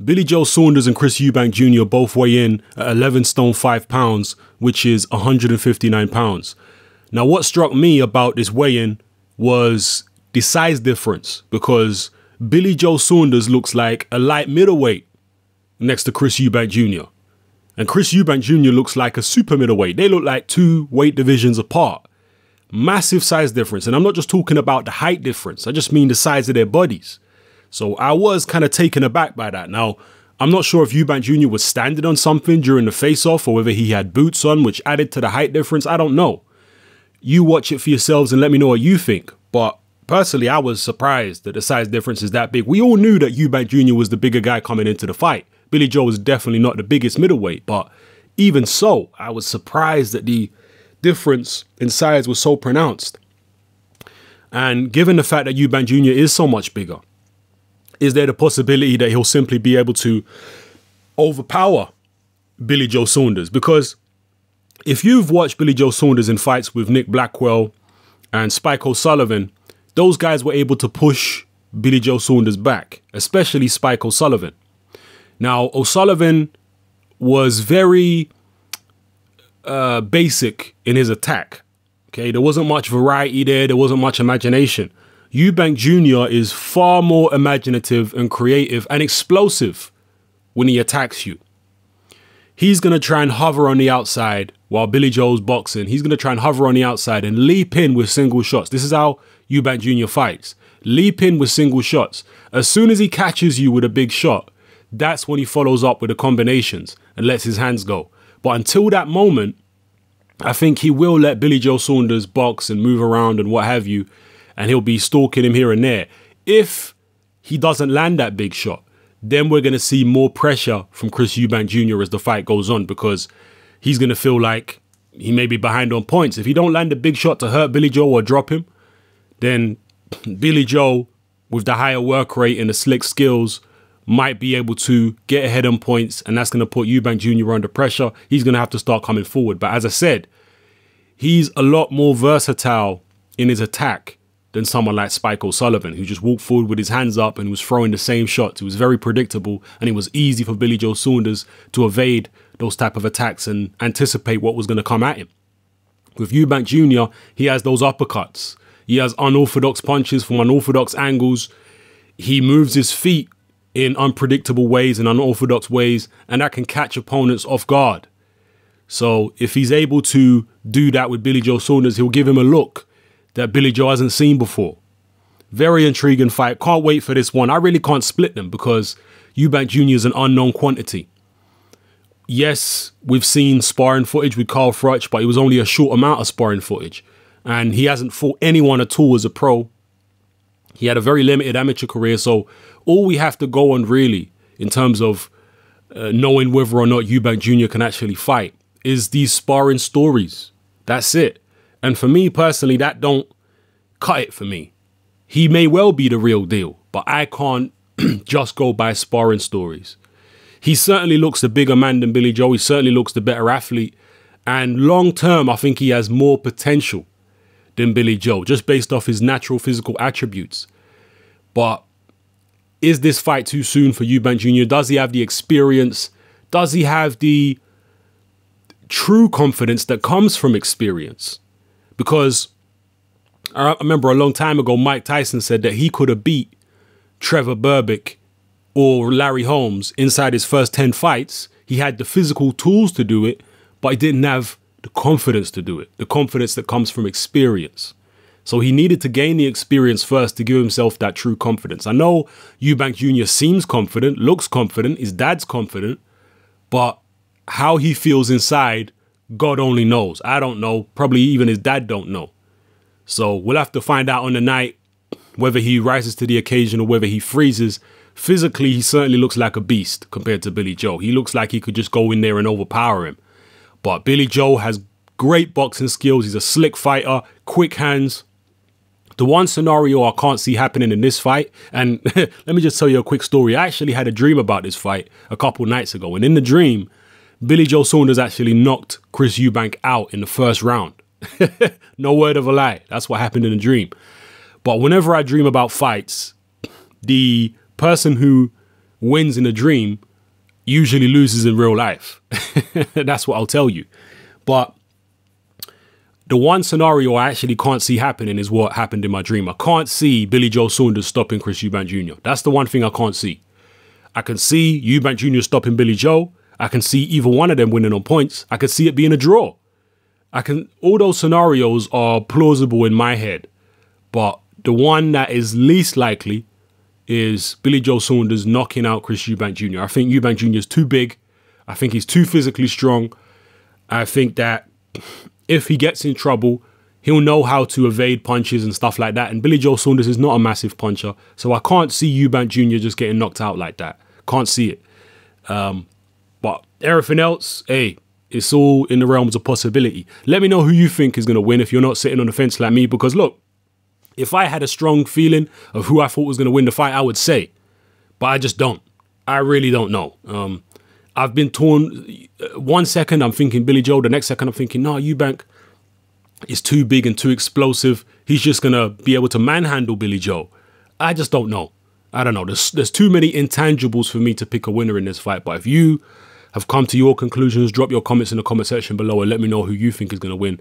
Billy Joe Saunders and Chris Eubank Jr. both weigh in at 11 stone 5 pounds, which is 159 pounds. Now, what struck me about this weigh-in was the size difference, because Billy Joe Saunders looks like a light middleweight next to Chris Eubank Jr. And Chris Eubank Jr. looks like a super middleweight. They look like two weight divisions apart. Massive size difference. And I'm not just talking about the height difference. I just mean the size of their bodies. So I was kind of taken aback by that. Now, I'm not sure if Eubank Jr. was standing on something during the face-off or whether he had boots on, which added to the height difference. I don't know. You watch it for yourselves and let me know what you think. But personally, I was surprised that the size difference is that big. We all knew that Eubank Jr. was the bigger guy coming into the fight. Billy Joe was definitely not the biggest middleweight. But even so, I was surprised that the difference in size was so pronounced. And given the fact that Eubank Jr. is so much bigger, is there the possibility that he'll simply be able to overpower Billy Joe Saunders? Because if you've watched Billy Joe Saunders in fights with Nick Blackwell and Spike O'Sullivan, those guys were able to push Billy Joe Saunders back, especially Spike O'Sullivan. Now, O'Sullivan was very basic in his attack. Okay, there wasn't much variety there. There wasn't much imagination. Eubank Jr. is far more imaginative and creative and explosive when he attacks you. He's going to try and hover on the outside while Billy Joe's boxing. He's going to try and hover on the outside and leap in with single shots. This is how Eubank Jr. fights. Leap in with single shots. As soon as he catches you with a big shot, that's when he follows up with the combinations and lets his hands go. But until that moment, I think he will let Billy Joe Saunders box and move around and what have you, and he'll be stalking him here and there. If he doesn't land that big shot, then we're going to see more pressure from Chris Eubank Jr. as the fight goes on, because he's going to feel like he may be behind on points. If he don't land a big shot to hurt Billy Joe or drop him, then Billy Joe, with the higher work rate and the slick skills, might be able to get ahead on points, and that's going to put Eubank Jr. under pressure. He's going to have to start coming forward. But as I said, he's a lot more versatile in his attack than someone like Spike O'Sullivan, who just walked forward with his hands up and was throwing the same shots. It was very predictable, and it was easy for Billy Joe Saunders to evade those type of attacks and anticipate what was going to come at him. With Eubank Jr., he has those uppercuts. He has unorthodox punches from unorthodox angles. He moves his feet in unpredictable ways and unorthodox ways, and that can catch opponents off guard. So if he's able to do that with Billy Joe Saunders, he'll give him a look that Billy Joe hasn't seen before. Very intriguing fight. Can't wait for this one. I really can't split them because Eubank Jr. is an unknown quantity. Yes, we've seen sparring footage with Carl Froch, but it was only a short amount of sparring footage. And he hasn't fought anyone at all as a pro. He had a very limited amateur career. So all we have to go on really in terms of knowing whether or not Eubank Jr. can actually fight is these sparring stories. That's it. And for me personally, that don't cut it for me. He may well be the real deal, but I can't just go by sparring stories. He certainly looks the bigger man than Billy Joe. He certainly looks the better athlete. And long term, I think he has more potential than Billy Joe, just based off his natural physical attributes. But is this fight too soon for Eubank Jr.? Does he have the experience? Does he have the true confidence that comes from experience? Because I remember a long time ago, Mike Tyson said that he could have beat Trevor Berbick or Larry Holmes inside his first 10 fights. He had the physical tools to do it, but he didn't have the confidence to do it. The confidence that comes from experience. So he needed to gain the experience first to give himself that true confidence. I know Eubank Jr. seems confident, looks confident, his dad's confident, but how he feels inside, God only knows. I don't know. Probably even his dad don't know. So we'll have to find out on the night whether he rises to the occasion or whether he freezes. Physically, he certainly looks like a beast compared to Billy Joe. He looks like he could just go in there and overpower him. But Billy Joe has great boxing skills. He's a slick fighter, quick hands. The one scenario I can't see happening in this fight, and let me just tell you a quick story. I actually had a dream about this fight a couple nights ago. And in the dream, Billy Joe Saunders actually knocked Chris Eubank out in the first round. No word of a lie. That's what happened in the dream. But whenever I dream about fights, the person who wins in a dream usually loses in real life. That's what I'll tell you. But the one scenario I actually can't see happening is what happened in my dream. I can't see Billy Joe Saunders stopping Chris Eubank Jr. That's the one thing I can't see. I can see Eubank Jr. stopping Billy Joe. I can see either one of them winning on points. I can see it being a draw. All those scenarios are plausible in my head. But the one that is least likely is Billy Joe Saunders knocking out Chris Eubank Jr. I think Eubank Jr. is too big. I think he's too physically strong. I think that if he gets in trouble, he'll know how to evade punches and stuff like that. And Billy Joe Saunders is not a massive puncher. So I can't see Eubank Jr. just getting knocked out like that. Can't see it. But everything else, hey, it's all in the realms of possibility. Let me know who you think is going to win if you're not sitting on the fence like me. Because look, if I had a strong feeling of who I thought was going to win the fight, I would say. But I just don't. I really don't know. I've been torn. 1 second, I'm thinking Billy Joe. The next second, I'm thinking, no, Eubank is too big and too explosive. He's just going to be able to manhandle Billy Joe. I just don't know. I don't know. There's too many intangibles for me to pick a winner in this fight. But if you have come to your conclusions, drop your comments in the comment section below and let me know who you think is going to win.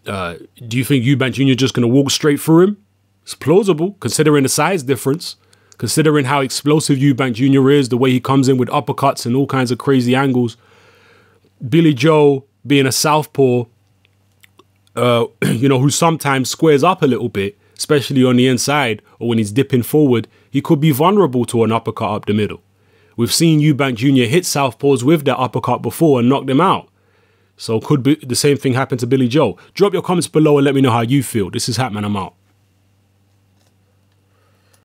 Do you think Eubank Jr. just going to walk straight through him? It's plausible, considering the size difference, considering how explosive Eubank Jr. is, the way he comes in with uppercuts and all kinds of crazy angles. Billy Joe being a southpaw, who sometimes squares up a little bit, especially on the inside or when he's dipping forward, he could be vulnerable to an uppercut up the middle. We've seen Eubank Jr. hit southpaws with that uppercut before and knock them out. So could be the same thing happen to Billy Joe. Drop your comments below and let me know how you feel. This is Hatman, I'm out.